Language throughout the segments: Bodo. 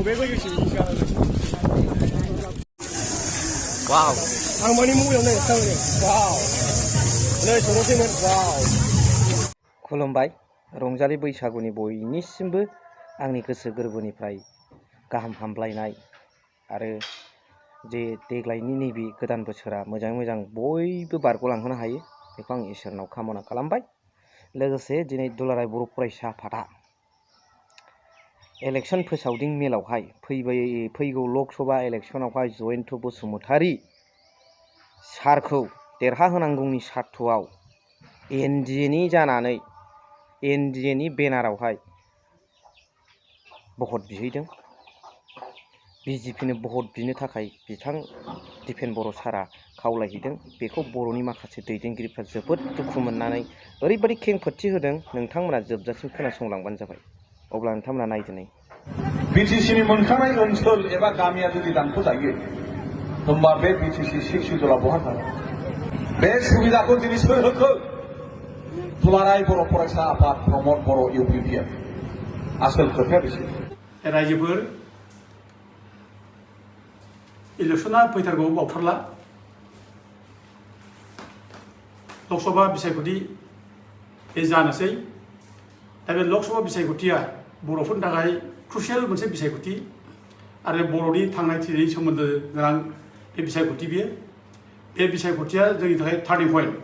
500원씩이니까. 와우. 장모님 무용네 상래. 와우. 네, 저렇게는 와우. खुलुमबाय रंजालि बैसागुनि बयनिसिमबो आंनि गोसो गोरबोनिफ्राय गाहाम हामलायनाय आरो जे देग्लायनि नैबे गोदान बोसोरा मोजाङै मोजां बयबो बारग'लांहोनो हायो बेखौ आं इसोरनाव कामना खालामबाय। लोगोसे दिनै दुलाराय बर' फरायसा आफादा इलेक्सन फोसावदिं मेलावहाय फैगौ लकसभा इलेक्सनावहाय जयन्त बसुमतारी सारखौ देरहाहोनांगौनि सार्थआव एनडिएनि जानानै एनडिएनि बेनारावहाय भट बिहैदों। बिजेपिनो भट बिनो थाखाय बिथां दिपेन बर' सारा खावलायहैदों। बेखौ बर'नि माखासे दैदेनगिरिफ्रा जोबोद दुखु मोननानै ओरैबायदि खेंफोरथि होदों, नोंथांमोना जोबजासिम खोनासंलांबानो जाबाय। अब्ला नोंथांमोना नायदो नै। बिटिसिनि मोनखानाय ओनसोल एबा गामिया जुदि दानख'जायो होमबा बे बिटिसि 6 सिदुला बहा थागोन? बे सुबिदाखौ दिनै सोर होखो? दुलाराय बर' फरायसा आफाद प्रमद बर' इउपिपिएल। आसोल खोथाया बेसो। रायजोफोर इलेक्सना फैथारगौ बावथारला। लकसभा बिसायख'थि बे जानोसै। दा बे लकसभा बिसायख'थिया बर'फोरनि थाखाय क्रुसियेल मोनसे बिसायख'थि आरो बर'नि थांनाय थैनायनि सोमोन्दो गोनां बे बिसायख'थि बियो। बे बिसायख'थिया जोंनि थाखाय टार्निं पइन्ट।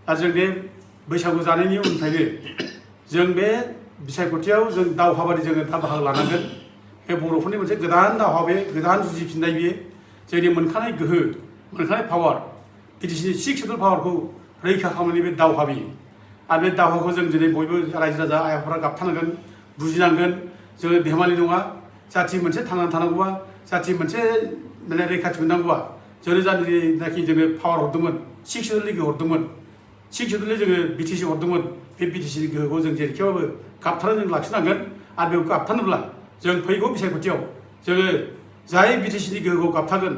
आरो जों बे बैसागु जानायनि उननिफ्रायनो जों बे बिसायख'थियाव जों दावहाबादि जोङो दा बाहागो लानांगोन। बे बर'फोरनि मोनसे गोदान दावहा, बे गोदान जुजिफिननाय बियो जोंनि मोनखानाय गोहो, मोनखानाय पावार, बिटिसिनि 6 सिदुल पावारखौ रैखा खालामनायनि बे दावहा बियो। आरो बे दावहाखौ जों दिनै बयबो रायजो राजा आइ आफाफोरा गाबथानांगोन, बुजिनांगोन। जोङो धेमालि नङा। जाथि मोनसे थांनानै थानांगौबा, जाथि मोनसे माने रैखाथि मोननांगौबा जोंनो जायनाखि जोङो पावार हरदोंमोन, 6 सिदुलनि गोहो हरदोंमोन, 6 सिदुलनि जोङो बिटिसि हरदोंमोन, बे बिटिसिनि गोहोखौ जों जेरैखिबाबो गाबथानानै जों लाखिनांगोन। आरो बेखौ गाबथानोब्ला जों फैगौ बिसायख'थियाव जोङो जाय बिटिसिनि गोहोखौ गाबथागोन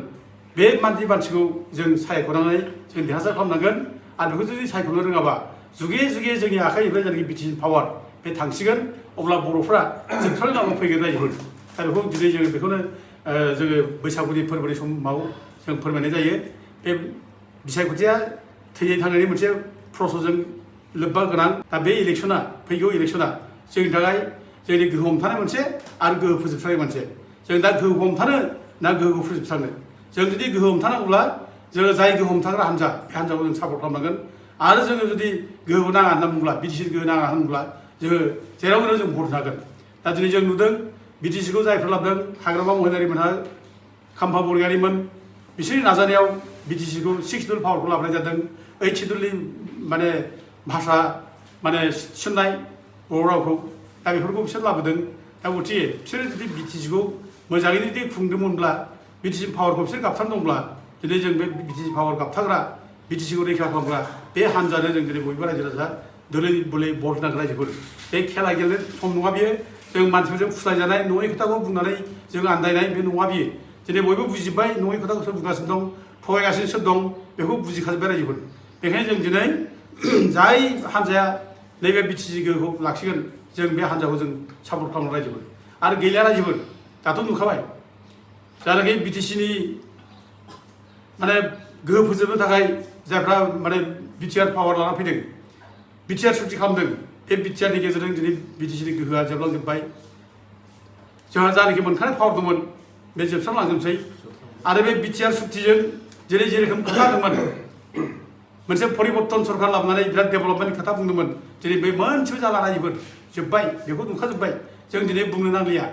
बे मानसिखौ जों सायख'नानै जों देरहासार खालामनांगोन। आरो बेखौ जुदि सायख'नो रोङाबा जुगे जुगे जोंनि आखाइनिफ्राय जायनाखि बिटिसिनि पावार बे थांसिगोन। अब्ला बर'फ्रा जोबस्रांनो लामा फैगोन रायजोफोर। दा बेखौ दिनै जोङो बेखौनो जोङो बैसागुनि फोरबोनि समाव जों फोरमायनाय जायो। बे बिसायख'थिया थैनाय थांनायनि मोनसे प्रसेसजों लोब्बा गोनां। दा बे इलेक्सना, फैगौ इलेक्सना जोंनि थाखाय जोंनि गोहो हमथानाय मोनसे आरो गोहो फोजोबस्रांनाय मोनसे। जों दा गोहो हमथानो ना गोहोखौ फोजोबस्रांनो? जों जुदि गोहो हमथानांगौब्ला जोङो जाय गोहो हमथाग्रा हान्जा, बे हान्जाखौ जों सापर्ट खालामनांगोन। आरो जोङो जुदि गोहो नाङा होनना बुंब्ला, बिटिसिनि गोहो नाङा होनब्ला जोङो जेराव मेराव जों भट होगोन। दा दिनै जों नुदों बिटिसिखौ जायफोर लाबोदों, हाग्रामा महिलारिमोनहा, खाम्फा बरगयारिमोन, बिसोरनि नाजानायाव बिटिसिखौ 6 सिदुल पावारखौ लाबोनाय जादों। 8 सिदुलनि माने भाषा माने थिसननाय बर' रावखौ, दा बेफोरखौ बिसोर लाबोदों। दा गथिखे बिसोरो जुदि बिटिसिखौ मोजाङै जुदि खुंदोंमोनब्ला, बिटिसि पावारखौ बिसोर गाबथानो दंब्ला, दिनै जों बे बिटिसि पावार गाबथाग्रा, बिटिसिखौ रैखा खालामग्रा बे हान्जानो जों दिनै बयबो रायजो राजा दोलै बोलै भट होनांगोन रायजोफोर। बे खेला गेलेनो सम नङा बियो। जों मानसिफोरजों फुस्लायजानाय, नङै खोथाखौ बुंनानै जों आन्दायनाय बे नङा बियो। दिनै बयबो बुजिबाय नङै खोथाखौ सोर बुंगासिनो दं, थगायगासिनो सोर दं, बेखौ बुजिखाजोब्बाय रायजोफोर। बेखायनो जों दिनै जाय हान्जाया नैबे बिटिसि गोहोखौ लाखिगोन, जों बे हान्जाखौ जों सापर्ट खालामनो रायजोफोर। आरो गैलिया रायजोफोर, दाथ' नुखाबाय जायनाखि बिटिसिनि माने गोहो फोजोबनो थाखाय जायफ्रा माने बिटिआर पावार लाना फैदों, बिटिआर सुक्ति खालामदों, बे बिटिआरनि गेजेरजों दिनै बिटिसिनि गोहोआ जोबलांजोब्बाय। जोंहा जायनाखि मोनखानाय पावार दंमोन बे जोबस्रांलांजोबसै। आरो बे बिटिआर सुक्तिजों जेरै जेरोखोम खोथा होदोंमोन, मोनसे परिबर्तन सरकार लाबोनानै बिराद डेभेलपमेन्टनि खोथा बुंदोंमोन, दिनै बे मोनसेबो जाला रायजोफोर, जोब्बाय। बेखौ नुखाजोब्बाय। जों दिनै बुंनो नांलिया।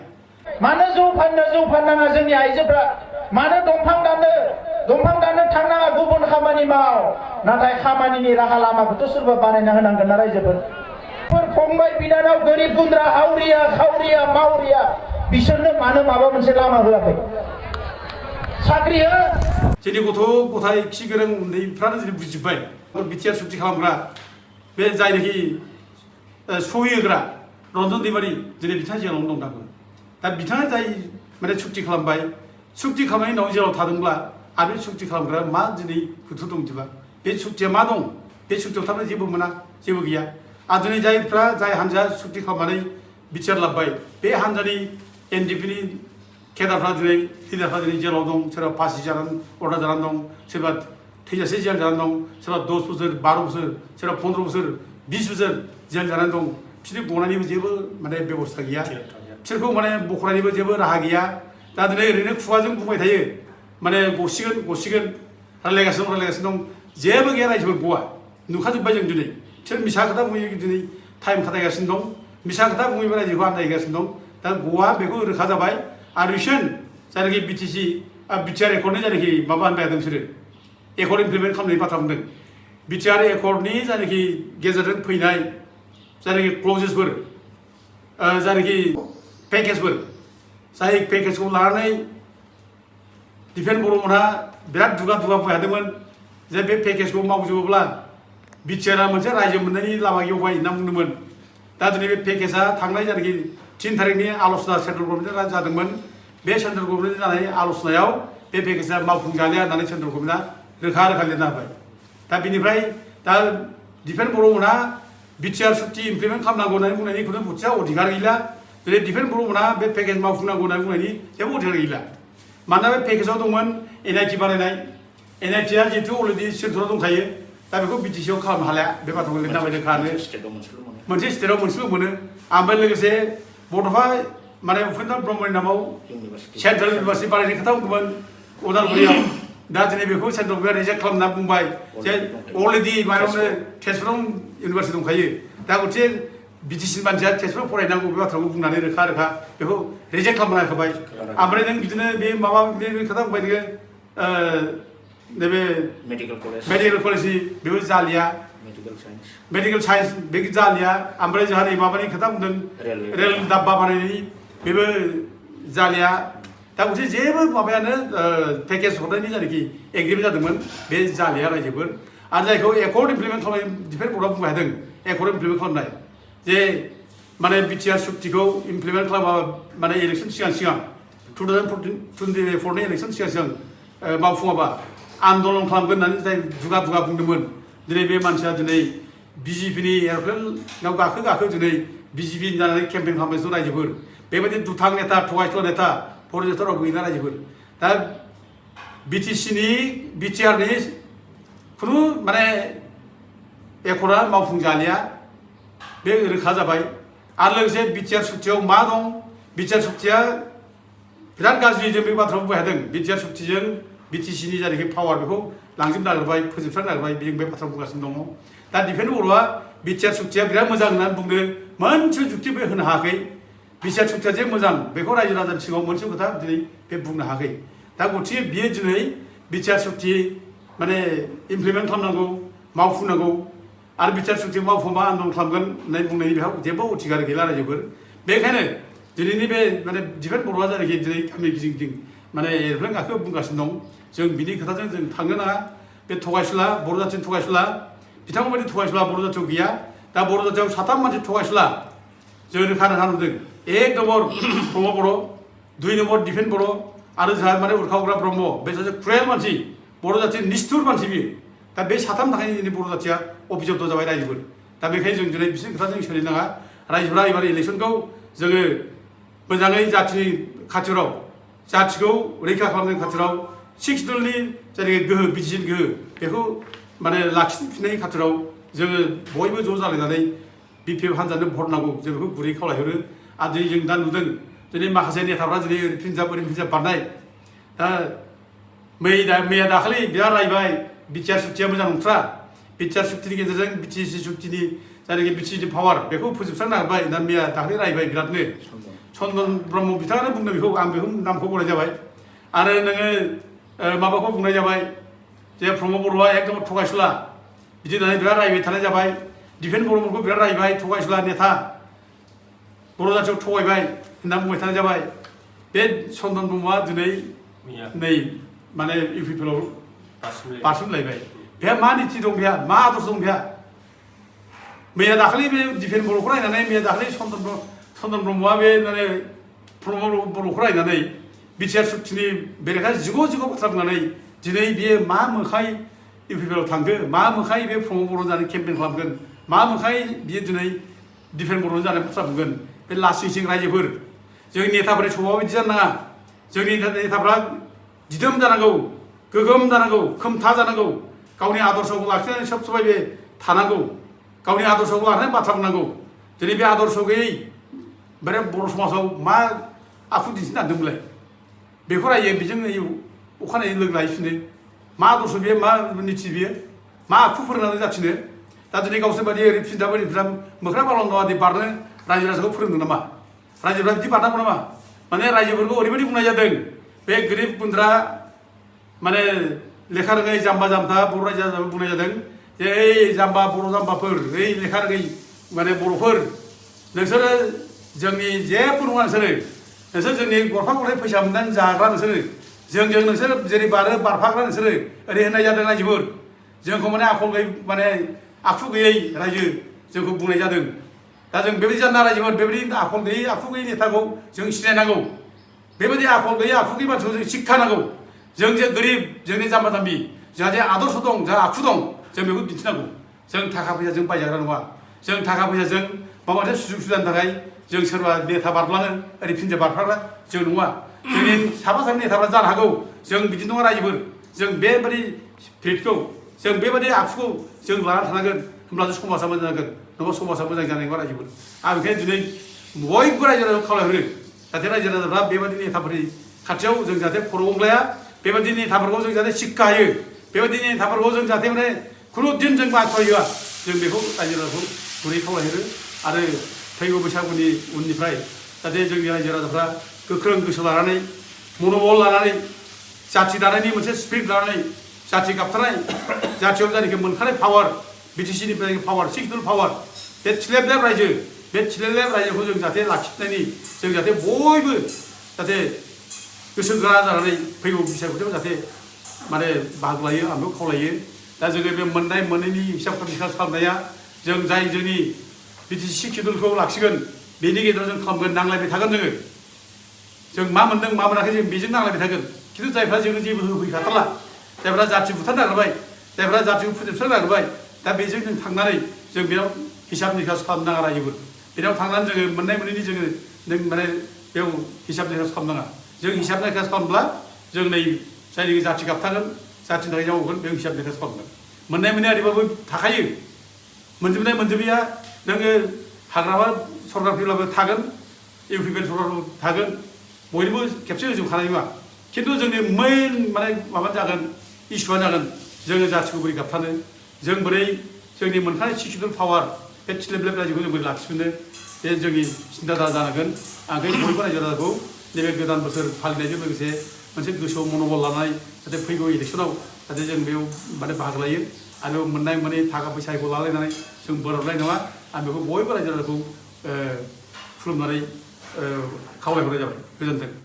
मानो जौ फाननाङा जोंनि आइजोफ्रा? मानो दंफां दाननो थांनाङा, गुबुन खामानि माव। नाथाय खामानिनि राहा लामाखौथ' सोरबा बानायना होनांगोन ना रायजोफोर। फंबाय बिनानाव गोरिब गुन्द्रा, हावरिया खावरिया मावरिया, बिसोरनो मानो माबा मोनसे लामा होआखै? साख्रि हो। जोंनि गथ' गथाय खि गोरों उन्दैफ्रानो दिनै बुजिजोब्बाय। बिटिआर सुक्ति खालामग्रा बे जायनाखि सहि होग्रा रन्जन दैमारि, दिनै बिथाङा जेलावनो दं दाबो। दा बिथाङा जाय माने सुक्ति खालामबाय, सुक्ति खालामनायनि उनाव जेलाव थादोंब्ला आरो बे सुक्ति खालामग्रा मा दिनै गोथौ दं बिदिबा? बे सुक्तिया मा दं? बे सुक्तियाव थारमाने जेबो मोना, जेबो गैया। आरो दिनै जाय हान्जाया सुक्ति खालामनानै बिटिआर लाबोबाय, बे हान्जानि NDPनि केडारफ्रा दिनै लिडारफ्रा दिनै जेलाव दं सोरबा फासि जानानै अर्डार जानानै दं सोरबा थैजासे जेल जानानै दं सोरबा 10 बोसोर 12 बोसोर सोरबा 15 बोसोर 20 बोसोर जेल जानानै दं बिसोरनि गनायनिबो जेबो माने बेबस्था गैया बिसोरखौ माने बखनायनिबो जेबो राहा गैया दा दिनै ओरैनो खुगाजों बुंबाय थायो माने गसिगोन रायलायगासिनो दं जेबो गैया रायजोफोर गवा नुखाजोब्बाय जों दिनै बिसोर मिसा खोथा बुङो दिनै टाइम खाथायगासिनो दं मिसा खोथा बुङैबो रायजोखौ आन्दायगासिनो दं दा गवा बेखौ रोखा जाबाय आरो रिसेन्ट जायनाखि बिटिसि बिटिआर एकर्डनि जायनाखि माबा होनबाय थादों बिसोरो एकर्ड इमप्लिमेन्ट खालामनायनि बाथ्रा बुंदों बिटिआर एकर्डनि जायनाखि गेजेरजों फैनाय जायनाखि क्लजेसफोर जायनाखि पेकेजफोर जाय पेकेजखौ लानानै दिफेन बर'मोनहा बिराद दुगा बुंबाय थादोंमोन जे बे पेकेजखौ मावजोबोब्ला बिटिआरआ मोनसे रायजो मोननायनि लामा गेवबाय होनना बुंदोंमोन दा दिनै बे पेकेजआ थांनाय जायनाखि 3 थारिखनि आल'सना सेन्ट्रेल गभर्नमेन्टजों जादोंमोन बे सेन्ट्रेल गभर्नमेन्टजों जानाय आल'सनायाव बे पेकेजआ मावफुंजालिया होननानै सेन्ट्रेल गभर्नमेन्टआ रोखा लिरना होबाय दा बिनिफ्राय दा दिफेन बर'मोनहा बिटिआर सुक्ति इमप्लिमेन्ट खालामनांगौ होननानै बुंनायनि खुनु मोनसे अधिकार गैला दिनै दिफेन बर'मोनहा बे पेकेज मावफुंनांगौ होननानै बुंनायनि जेबो अधिकार गैला मानोना बे पेकेजाव दंमोन एनआइटि बानायनाय एनआइटिआ जिहेतु अलरेडि सेन्ट्रेलाव दंखायो दा बेखौ बिटिसिआव खालामनो हालाया बे बाथ्राखौ लिरना होबाय खानो मोनसे स्टेटआव मोनसेल' मोनो ओमफ्राय लोगोसे बड'फा माने उपेन्द्र ब्रह्मनि नामाव सेन्ट्रेल इउनिभार्सिटि बानायनाय खोथा बुंदोंमोन उदालगुरियाव दा दिनै बेखौ सेन्ट्रेल गभर्नमेन्टआ रिजेक्ट खालामना बुंबाय जे अलरेडि माबायावनो तेजपुराव इउनिभार्सिटि दंखायो दा गथे बिटिसि मानसिया तेजपुराव फरायनांगौ बे बाथ्राखौ बुंनानै रोखा बेखौ रिजेक्ट खालामना होखाबाय ओमफ्राय नों बिदिनो बे माबा बे खोथा बुंबाय नोङो नैबे मेडिकेल कलेजनि बेबो जालिया मेडिकेल साइन्स बे जालिया ओमफ्राय जोंहा नै माबानि खोथा बुंदों रेल दाब्बा बानायनायनि बेबो जालिया दा गथे जेबो माबायानो पेकेज हरनायनि जायनाखि एग्रिमेन्ट जादोंमोन बे जालिया रायजोफोर आरो जायखौ एकर्ड इमप्लिमेन्ट खालामनाय दिफेन्स बर्डआ बुंबाय थादों एकर्ड इमप्लिमेन्ट खालामनाय जे माने बिटिआर सुक्तिखौ इमप्लिमेन्ट खालामा माने इलेक्सन सिगां 2024नि इलेक्सन सिगां मावफुङाबा आन्दलन खालामगोन होननानै जाय दुगा बुंदोंमोन दिनै बे मानसिया दिनै बिजेपिनि एर'प्लेनाव गाखो दिनै बिजेपि जानानै केम्पेइन खालामगासिनो रायजोफोर बेबायदि दुथां नेता थगायसुला नेता फरेस्टाराव गैला रायजोफोर दा बिटिआरनि खुनु माने एकर्डआ मावफुंजालिया बे रोखा जाबाय आरो लोगोसे बिटिआर सुक्तियाव मा दं बिटिआर सुक्तिया बिराद गाज्रि जों बे बाथ्राखौ बुंबाय थादों बिटिआर सुक्तिजों बिटिसिनि जायनाखि पावार बेखौ लांजोबनो नागिरबाय फोजोबस्रांनो नागिरबाय जों बे बाथ्रा बुंगासिनो दङ दा दिफेन बर'आ बिटिआर सुक्तिया बिराद मोजां होननानै बुंदों मोनसे जुक्तिबो होनो हायाखै बिटिआर सुक्तिया जे मोजां बेखौ रायजो राजानि सिगाङाव मोनसे खोथा दिनै बे बुंनो हायाखै दा गथिखे बियो दिनै बिटिआर सुक्ति माने इमप्लिमेन्ट खालामनांगौ मावफुंनांगौ आरो बिटिआर सुक्ति मावफुंबा आन्दलन खालामगोन होननानै बुंनायनि बेहा जेबो अधिकार गैला रायजोफोर बेखायनो दिनैनि बे माने दिफेन बर'आ जायनाखि दिनै गामि गिदिं माने एर'प्लेन गाखो बुंगासिनो दं जों बिनि खोथाजों जों थांनो नाङा बे थगायसुला बर' जाथिनि थगायसुला बिथांमोनबायदि थगायसुला बर' जाथियाव गैया दा बर' जाथियाव 3 मानसि थगायसुला जों रोखा नुदों 1 नम्बर प्रमद बर' 2 नम्बर दिफेन बर' आरो जोंहा माने उरखावग्रा ब्रह्म बे सासे क्रुएल मानसि बर' जाथिनि निस्थुर मानसि बियो दा बे 3 थाखायनो जोंनि बर' जाथिया अभिजब्द जाबाय रायजोफोर दा बेखायनो जों दिनै बिसोरनि खोथाजों सोलिनाङा रायजोफोरा एबार इलेक्सनखौ जोङो मोजाङै जाथिनि खाथिराव जाथिखौ रैखा खालामनायनि खाथिराव 6 दलनि जायनाखि गोहो बिटिसिनि गोहो बेखौ माने लाखिफिननायनि खाथिराव जोङो बयबो ज' जालायनानै बिपिएफ हान्जानो भट नांगौ जों बेखौ गुरै खावलायहरो आरो दिनै जों दा नुदों दिनै माखासे नेताफ्रा दिनै ओरै फिनजाब बारनाय दा मैया दाखालि बिराद रायबाय बिटिआर सुक्तिया मोजां नंथ्रा बिटिआर सुक्तिनि गेजेरजों बिटिसि सुक्तिनि जायनाखि बिटिसिनि पावार बेखौ फोजोबस्रांनो नागिरबाय दा मैया दाखालि रायबाय बिरादनो चन्दन ब्रह्म बिथाङानो बुंदों बेखौ आं बेखौ नामखौ बुंनाय जाबाय आरो नोङो माबाखौ बुंनाय जाबाय जे प्रमद बर'आ एकदम थगायसुला बिदि होननानै बिराद रायबाय थानाय जाबाय दिफेन बर'मोनखौ बिराद रायबाय थगायसुला नेता बर' जाथियाव थगायबाय होनना बुंबाय थानाय जाबाय बे चन्दन ब्रह्मआ दिनै नै माने इउपिपिएलआव बारसोमलायबाय बेहा मा निति दं बेहा मा आदर्श दं बेहा मैया दाखालि बे दिफेन बर'खौ नायनानै मैया दाखालि चन्दन ब्रह्मआ बे माने प्रमद बर'खौ नायनानै बिटिआर सुक्तिनि बेरेखा जिग' बाथ्रा बुंनानै दिनै बियो मा मोखाय इउपिपिएलआव थांखो मा मोखाय बे प्रमद बर' जानानै केम्पेइन खालामगोन मा मोखाय बियो दिनै दिफेन बर' जानाय बाथ्रा बुंगोन बे लासिं सिं रायजोफोर जोंनि नेताफोरनि सभाबा बिदि जानो नाङा जोंनि नेताफ्रा दिदोम जानांगौ गोगोम जानांगौ खोमथा जानांगौ गावनि आदर्शखौ लाखिनानै सब समाय बे थानांगौ गावनि आदर्शखौ लानानै बाथ्रा बुंनांगौ दिनै बे आदर्श गैयै बे बर' समाजाव मा आखु दिन्थिनो नागिरदोंमोनलाय बेखौ रायो बेजों अखानायै लोगो लाहैफिनो मा आदर्श बियो मा निथि बियो मा आखु फोरोंनानै जाफिनो दा दिनै गावसोर बायदि ओरै फिनदा बोरैफ्रा मोख्रा बालाव नङा बारनो रायजो राजाखौ फोरोंदों नामा रायजोफ्रा बिदि बारनांगौ नामा माने रायजोफोरखौ ओरैबायदि बुंनाय जादों बे गोरिब गुन्द्रा माने लेखा रोङै जाम्बा जाम्बा बर' रायजो राजाखौ बुंनाय जादों जे ओइ जाम्बा बर' जाम्बाफोर ओइ लेखा रोङै माने बर'फोर नोंसोरो जोंनि जेबो नङा नोंसोर जोंनि गरफा गरनै फैसा मोननानै जाग्रा नोंसोर जेरै बारो बारफाग्रा नोंसोरो ओरै होननाय जादों रायजोफोर जोंखौ माने आखल गैयै माने आखु गैयै रायजो जोंखौ बुंनाय जादों दा जों बेबायदि जानो रायजोफोर बेबायदि आखल गैयै आखु गैयै नेताखौ जों सिनायनांगौ बेबायदि आखल गैयै आखु गैयै मानसिखौ जों शिक्षा नांगौ जों जे गोरिब जोंनि जाम्बा जाम्बि जोंहा जे आदर्श दं जोंहा आखु दं जों बेखौ दिन्थिनांगौ जों थाखा फैसाजों बायजाग्रा नङा जों थाखा फैसाजों माबा मोनसे सुजुग सुबिदानि थाखाय जों सोरबा नेता बारब्लानो ओरै फिनजा बारफ्राग्रा जों नङा जोंनि साफा सानै नेताफ्रा जानो हागौ जों बिदि नङा रायजोफोर जों बेबायदि स्पिरिटखौ जों बेबायदि आखुखौ जों लानानै थानांगोन होमब्लासो समाजा मोजां जागोन नङाबा समाजा मोजां जानाय नङा रायजोफोर आं बेखायनो दिनै बयबो रायजो राजाखौ खावलायहरो जाहाथे रायजो राजाफ्रा बेबायदि नेताफोरनि खाथियाव जों जाहाथे खर' गंग्लाया बेबायदि नेताफोरखौ जों जाहाथे शिक्षा होयो बेबायदि नेताफोरखौ जों जाहाथे माने खुनु दिन जों बाथ्रायोआ जों बेखौ रायजो राजाखौ गुरै खावलायहरो आरो फैगौ बैसागुनि उननिफ्राय जाहाथे जोंनि रायजो राजाफ्रा गोख्रों गोसो लानानै मन'बल लानानै जाथि दानायनि मोनसे स्पिरिट लानानै जाथि गाबथानाय जाथियाव जायनाखि मोनखानाय पावार बिटिसिनिफ्राय पावार सिक्सुल पावार बे थिलेबलेब रायजो बे थिलेबलेब रायजोखौ जों जाहाथे लाखिनायनि जों जाहाथे बयबो जाहाथे गोसो गोरा जानानै फैगौ बैसागुआव जाहाथे माने बाहागो लायो आं बेखौ खावलायो दा जोङो बे मोननाय मोनैनि हिसाब खालामनाया जों जाय जोंनि बिटिसि सिक्सुलखौ लाखिगोन बेनि गेजेराव जों खालामगोन नांलायबाय थागोन जों मा मोनदों मा मोनाखै जों बेजों नांलायबाय थागोन खिन्थु जायफ्रा जोङो जेबो होफैखाथारला जायफ्रा जाथि बुथारनो नागिरबाय जायफ्रा जाथिखौ फोजोबस्रांनो नागिरबाय दा बेजों जों थांनानै जों बेयाव हिसाब निकास खालामनो नाङा रायजोफोर बेयाव थांनानै जोङो मोननाय मोनैनि जोङो माने बेयाव हिसाब निकास खालामनाङा जों हिसाब निकास खालामब्ला जों नै जायनि जाथि गाबथागोन जाथिनि थाखाय जावगोन बेयाव हिसाब निकास खालामगोन मोननाय मोननाय ओरैबाबो थाखायो मोनजोबनाय मोनजोबैया नोङो हाग्रामा सरकार फैब्लाबो थागोन इउपिपिएल सरकारबो थागोन बयनिबो खेबसे होजोबखानाय नङा खिन्थु जोंनि मेइन माने माबा जागोन इस्युआ जागोन जोङो जाथिखौ बोरै गाबथानो जों बोरै जोंनि मोनखानाय सिक्सुल पावार बे थिलेबलेब रायजोखौ जों बोरै लाखिफिननो बे जोंनि सिन्था जानांगोन आं बे बयबो रायजो राजाखौ नैबे गोदान बोसोर फालिनायजों लोगोसे मोनसे गोसोआव मन'बल लानाय जाहाथे फैगौ इलेक्सनाव जाहाथे जों बेयाव माने बाहागो लायो आरो मोननाय मोनै थाखा फैसाखौ लालायनानै जों बोराबलाय नङा आं बेखौ बयबो रायजो राजाखौ खुलुमनानै खावलायहरनाय जाबाय गोजोन्थों